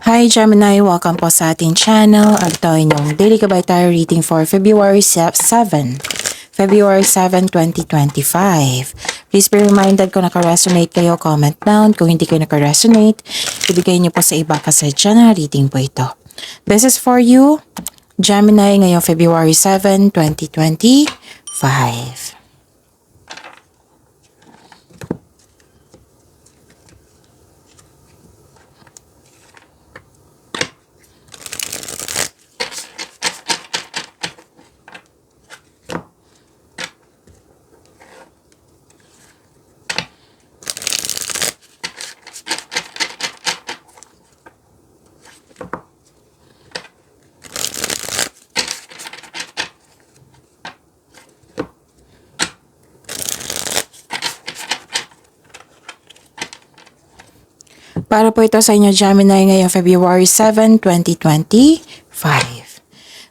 Hi Gemini! Welcome po sa ating channel at ito inyong daily gabay tayo reading for February 7, 2025. Please be reminded kung naka-resonate kayo, comment down. Kung hindi kayo naka-resonate, ibigay niyo po sa iba kasi general reading po ito. This is for you, Gemini, ngayong February 7, 2025. Para po ito sa inyo, Gemini, ngayong February 7, 2025.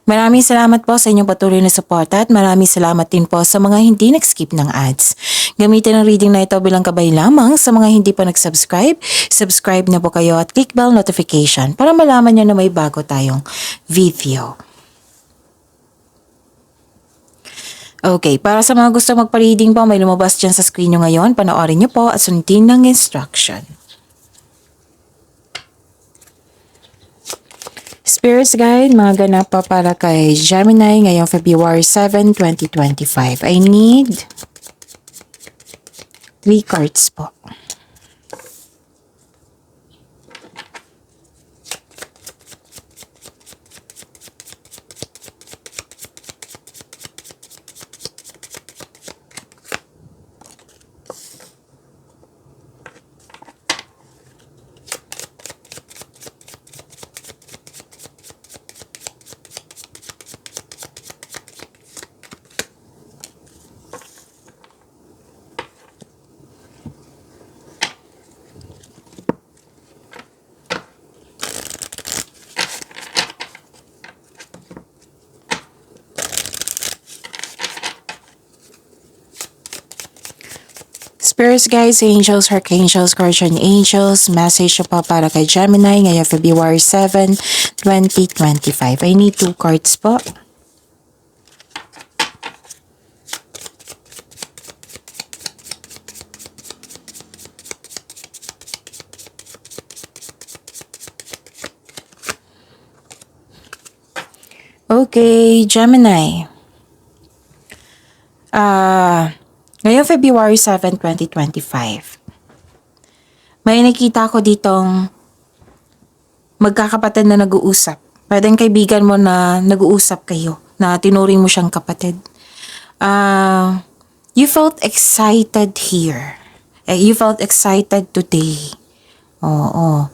Maraming salamat po sa inyong patuloy na suporta at maraming salamat din po sa mga hindi nag-skip ng ads. Gamitin ang reading na ito bilang gabay lamang sa mga hindi pa nag-subscribe. Subscribe na po kayo at click bell notification para malaman nyo na may bago tayong video. Okay, para sa mga gusto magpa-reading po, may lumabas dyan sa screen nyo ngayon. Panoorin nyo po at sundin ng instruction. Spirits Guide, mga ganap pa para kay Gemini ngayong February 7, 2025. I need 3 cards po. Spirits Guides, Angels, Archangels, Guardian Angels, message pa para kay Gemini ngayong February 7, 2025. I need 2 cards po. Okay, Gemini. Ngayong February 7, 2025, may nakita ko ditong magkakapatid na nag-uusap. Pwedeng kaibigan mo na nag-uusap kayo, na tinuring mo siyang kapatid. You felt excited here. You felt excited today. Oo.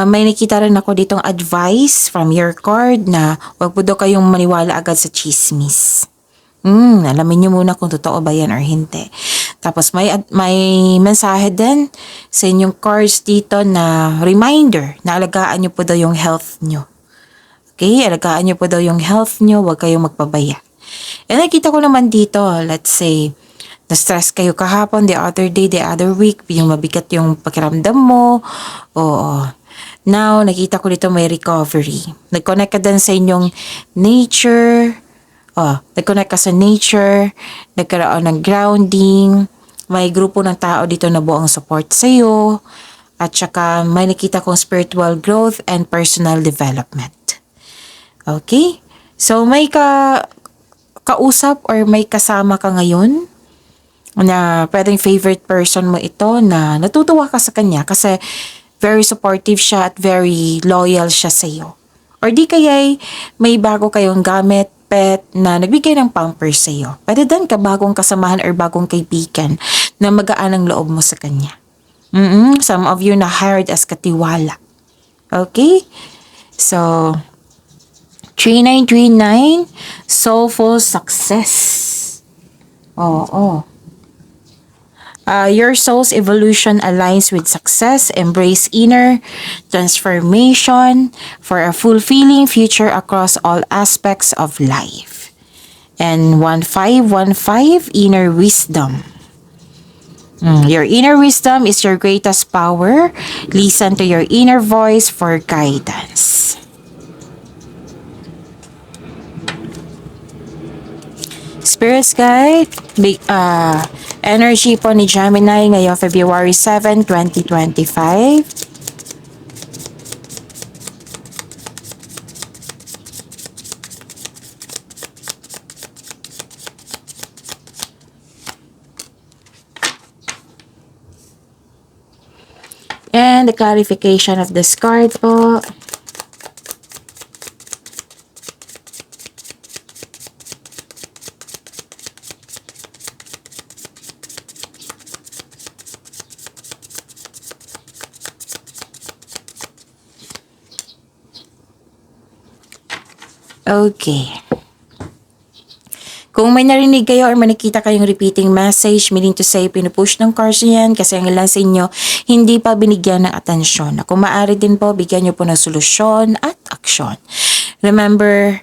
May nakita rin ako ditong advice from your card na huwag po daw kayong maniwala agad sa chismis. Alamin nyo muna kung totoo ba yan or hindi. Tapos may mensahe din sa inyong cards dito na reminder na alagaan nyo po daw yung health nyo. Okay? Alagaan nyo po daw yung health nyo, huwag kayong magpabaya. And nakita ko naman dito, let's say, na-stress kayo kahapon, the other day, the other week, yung mabigat yung pakiramdam mo. Oo. Now, nakita ko dito may recovery. Nag-connect ka din sa inyong nature. Nag-connect ka sa nature, nagkaroon ng grounding, may grupo ng tao dito na buong support sa'yo, at saka may nakita kong spiritual growth and personal development. Okay? So, may kausap or may kasama ka ngayon na pwedeng favorite person mo ito na natutuwa ka sa kanya kasi very supportive siya at very loyal siya sa'yo. Or di kaya may bago kayong gamit, pet na nagbigay ng pampers sa iyo. Pwede din ka bagong kasamahan or bagong kaibigan na magaan ang loob mo sa kanya. Some of you na hired as katiwala. Okay? So, 3939, soulful success. Your soul's evolution aligns with success. Embrace inner transformation for a fulfilling future across all aspects of life. And 1515, inner wisdom. Your inner wisdom is your greatest power. Listen to your inner voice for guidance. Spirits Guide, energy po ni Gemini ngayong February 7, 2025. And the clarification of this card po. Okay. Kung may narinig kayo or may nakita kayong repeating message, meaning to say, pinupush ng cards yan kasi ang ilan sa inyo hindi pa binigyan ng atensyon. Kung maaari din po, bigyan nyo po ng solusyon at aksyon. Remember,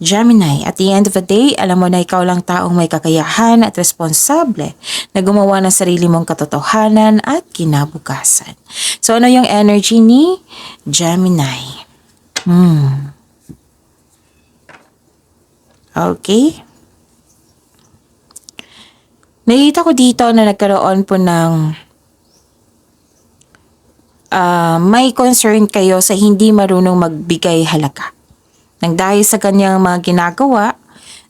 Gemini, at the end of the day, alam mo na ikaw lang taong may kakayahan at responsable na gumawa ng sarili mong katotohanan at kinabukasan. So, ano yung energy ni Gemini? Okay. Nakita ko dito na nagkaroon po ng may concern kayo sa hindi marunong magbigay halaga. Nang dahil sa kanyang mga ginagawa,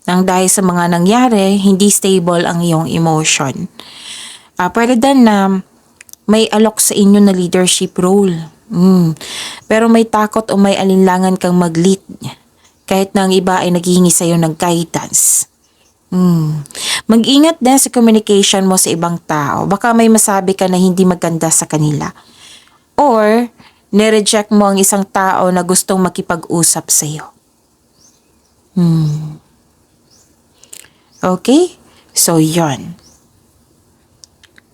nang dahil sa mga nangyari, hindi stable ang iyong emotion. Pwede din na may alok sa inyo na leadership role. Pero may takot o may alinlangan kang mag-lead. Kahit na ang iba ay naghihingi sa iyo ng guidance. Mag-ingat din sa communication mo sa ibang tao. Baka may masabi ka na hindi maganda sa kanila. Or, nireject mo ang isang tao na gustong makipag-usap sa iyo. Okay? So, yon.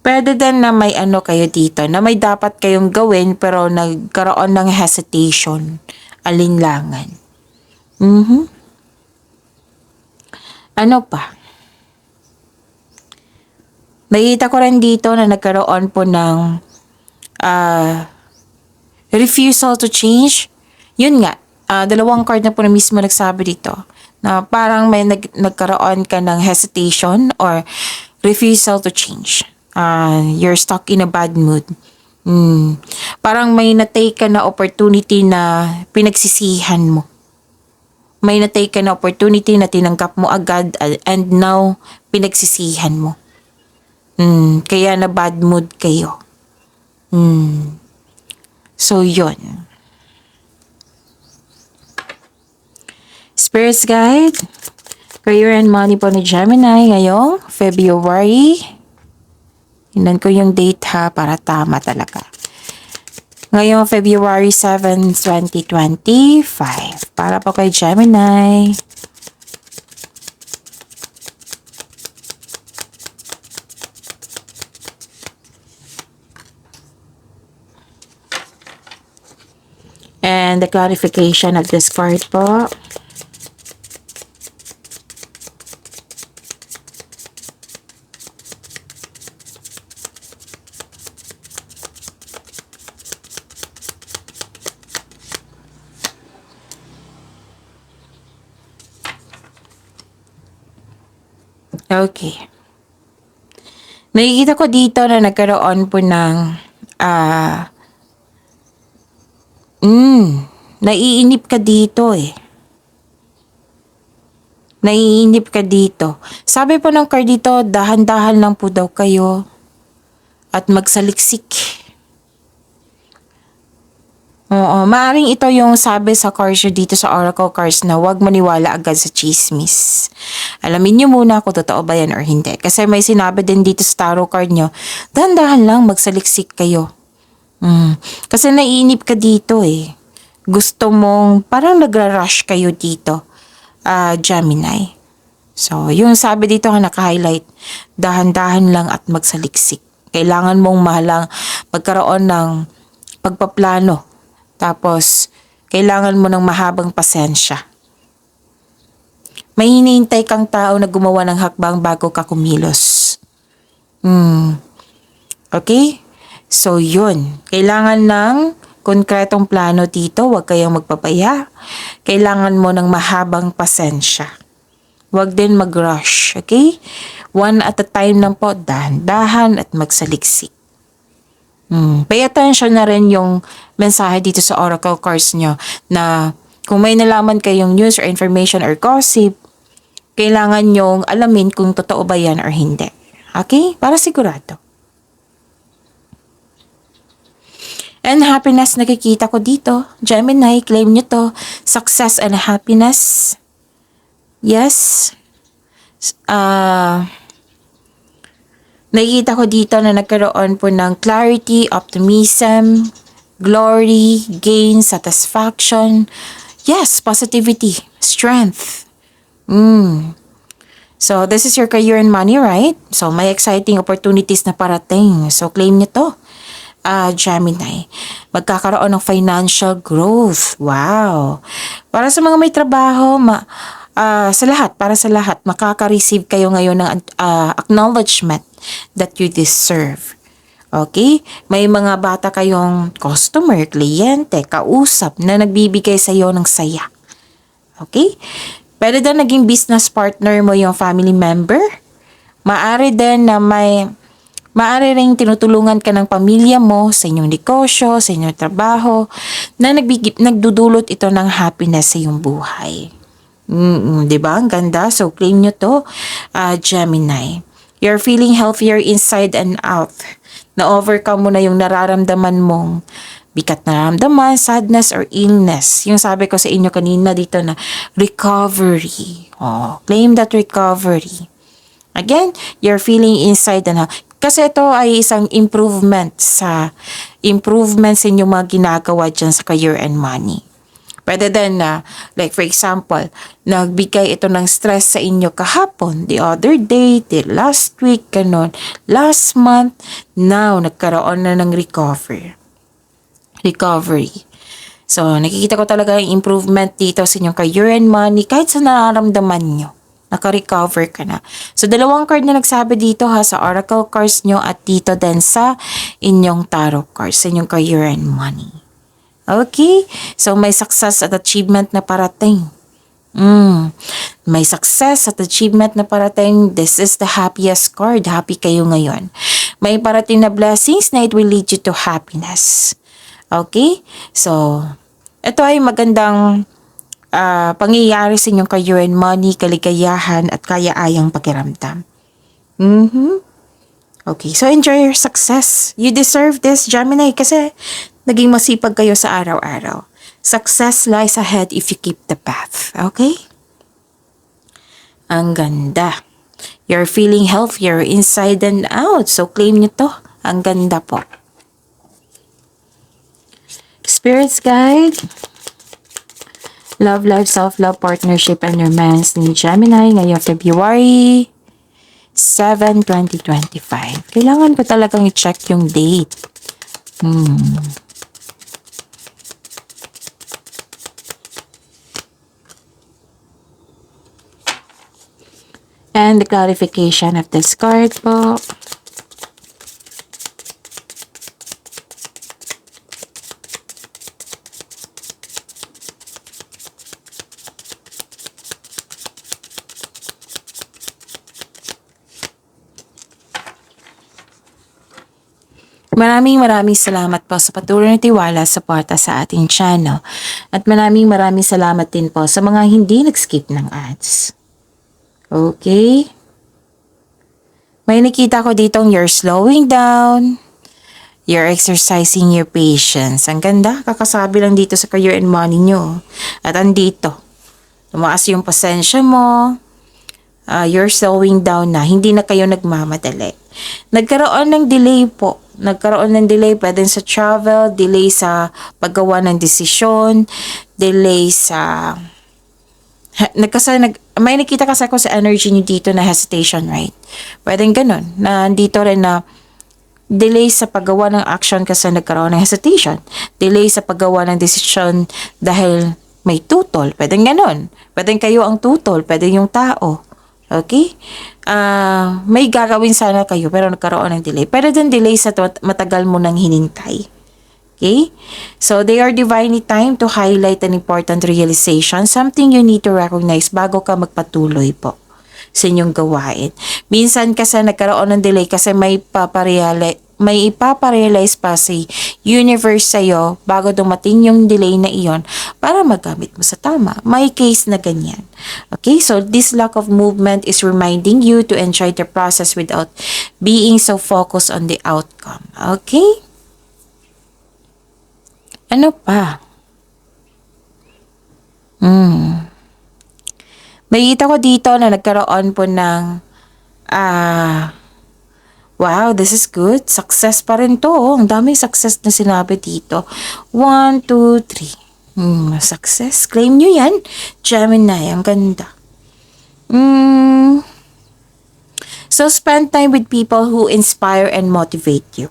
Pwede din na may ano kayo dito, na may dapat kayong gawin pero nagkaroon ng hesitation, alinlangan. Ano pa? Nakita ko rin dito na nagkaroon po ng refusal to change. Yun nga, dalawang card na po na mismo nagsabi dito na parang may nagkaroon ka ng hesitation or refusal to change. You're stuck in a bad mood. Parang may na-take ka na opportunity na pinagsisihan mo. May na-take ka na opportunity na tinanggap mo agad and now pinagsisihan mo. Kaya na bad mood kayo. So, yun. Spirits Guide, Career and Money po ni Gemini ngayong February. Hindan ko yung date ha para tama talaga. Ngayong February 7, 2025. Para po kay Gemini. And the clarification of this card po. Okay. Nakikita ko dito na nagkaroon po ng naiinip ka dito eh. Naiinip ka dito. Sabi po ng card dito, dahan-dahan lang po daw kayo at magsaliksik. Oo, maaring ito yung sabi sa cards dito sa Oracle cards na huwag maniwala agad sa chismis. Alamin nyo muna kung totoo ba yan or hindi. Kasi may sinabi din dito sa tarot card nyo, dahan-dahan lang magsaliksik kayo. Kasi naiinip ka dito eh. Gusto mong, parang nagra-rush kayo dito, Gemini. So, yung sabi dito nga naka-highlight, dahan-dahan lang at magsaliksik. Kailangan mong magkaroon ng pagpaplano. Tapos, kailangan mo ng mahabang pasensya. May hinihintay kang tao na gumawa ng hakbang bago ka kumilos. Okay? So, yun. Kailangan ng konkretong plano dito. Huwag kayong magpapaya. Kailangan mo ng mahabang pasensya. Huwag din mag-rush. Okay? One at a time lang po. Dahan-dahan at magsaliksik. Pay attention na rin yung mensahe dito sa oracle cards nyo na kung may nalaman kayong news or information or gossip, kailangan nyong alamin kung totoo ba yan or hindi. Okay? Para sigurado. And happiness nakikita ko dito. Gemini, claim nyo to. Success and happiness. Yes. Nakikita ko dito na nagkaroon po ng clarity, optimism, glory, gain, satisfaction. Yes, positivity, strength. So, this is your career and money, right? So, may exciting opportunities na parating. So, claim nyo to. Gemini. Magkakaroon ng financial growth. Wow. Para sa mga may trabaho, para sa lahat, makaka-receive kayo ngayon ng acknowledgement that you deserve. Okay? May mga bata kayong customer, kliyente, kausap na nagbibigay sa iyo ng saya. Okay? Pwede din naging business partner mo yung family member. Maaari din na maaari ring tinutulungan ka ng pamilya mo sa inyong negosyo, sa inyong trabaho, na nagdudulot ito ng happiness sa iyong buhay. Diba? Ang ganda. So, claim nyo to, Gemini. You're feeling healthier inside and out. Na-overcome mo na yung nararamdaman mong bigat na nararamdaman, sadness or illness. Yung sabi ko sa inyo kanina dito na recovery. Claim that recovery. Again, you're feeling inside and out. Kasi ito ay isang improvement sa inyong mga ginagawa dyan sa career and money. Pwede din na, like for example, nagbigay ito ng stress sa inyo kahapon, the other day, the last week, ganun, last month, now, nagkaroon na ng recovery. So, nakikita ko talaga yung improvement dito sa inyong career and money kahit sa nararamdaman nyo. Naka-recover ka na. So, dalawang card na nagsabi dito sa oracle cards nyo at dito din sa inyong tarot cards, sa inyong career and money. Okay? So, may success at achievement na parating. May success at achievement na parating. This is the happiest card. Happy kayo ngayon. May parating na blessings na it will lead you to happiness. Okay? So, ito ay magandang pangyayari sa inyong career and money, kaligayahan at kaya-ayang pakiramdam. Okay, so enjoy your success. You deserve this, Gemini, kasi naging masipag kayo sa araw-araw. Success lies ahead if you keep the path. Okay? Ang ganda. You're feeling healthier inside and out. So claim nyo to. Ang ganda po. Spirits guide. Love, life, self-love, partnership, and romance ni Gemini ngayong February 7, 2025. Kailangan ko talagang i-check yung date. And the clarification of this card po. Maraming salamat po sa patuloy na tiwala sa suporta sa ating channel. At maraming salamat din po sa mga hindi nag-skip ng ads. Okay? May nakita ko ditong you're slowing down. You're exercising your patience. Ang ganda. Kakasabi lang dito sa career and money nyo. At andito. Tumaas yung pasensya mo. You're slowing down na. Hindi na kayo nagmamadali. Nagkaroon ng delay po. Pwede sa travel, delay sa paggawa ng desisyon, delay sa... may nakita kasi ako sa energy niyo dito na hesitation, right? Pwedeng ganun. Nandito rin na delay sa paggawa ng action kasi nagkaroon ng hesitation. Delay sa paggawa ng desisyon dahil may tutol. Pwedeng ganun. Pwedeng kayo ang tutol. Pwedeng yung tao. Okay? May gagawin sana kayo pero nagkaroon ng delay. Pero din delay sa matagal mo nang hinintay. Okay? So, they are divinely timed to highlight an important realization, something you need to recognize bago ka magpatuloy po sa inyong gawain. Minsan kasi nagkaroon ng delay kasi may ipaparealize pa si universe sa'yo bago dumating yung delay na iyon para magamit mo sa tama. May case na ganyan. Okay, so this lack of movement is reminding you to enjoy the process without being so focused on the outcome. Okay? Ano pa? May kita ko dito na nagkaroon po ng wow, this is good. Success pa rin to. Oh. Ang daming success na sinabi dito. 1, 2, 3. Success. Claim nyo yan. Gemini. Ang ganda. So, spend time with people who inspire and motivate you.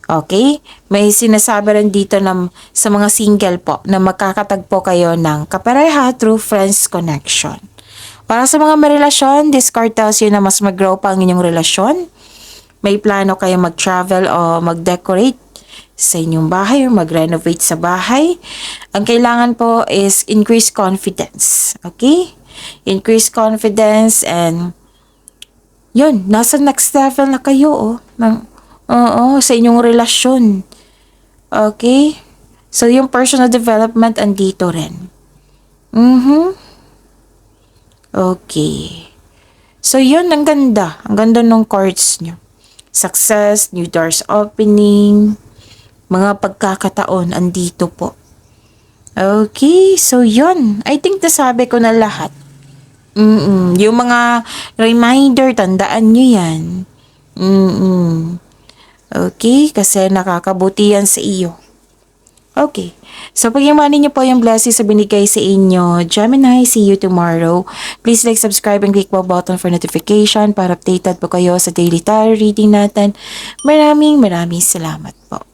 Okay? May sinasabi rin dito na, sa mga single po na magkakatagpo kayo ng kapareha through friends connection. Para sa mga may relasyon, this card tells you na mas mag-grow pa ang inyong relasyon. May plano kayo mag-travel o mag-decorate sa inyong bahay o mag-renovate sa bahay. Ang kailangan po is increase confidence. Okay? Increase confidence and yun, nasa next level na kayo sa inyong relasyon. Okay? So, yung personal development andito rin. Okay. So, yun, ang ganda. Ang ganda ng cards nyo. Success, new doors opening, mga pagkakataon, andito po. Okay, so yun. I think nasabi ko na lahat. Yung mga reminder, tandaan nyo yan. Okay, kasi nakakabuti yan sa iyo. Okay. So, pag-imanin niyo po yung blessings sa binigay sa inyo. Gemini, see you tomorrow. Please like, subscribe, and click the button for notification para updated po kayo sa daily tarot reading natin. Maraming salamat po.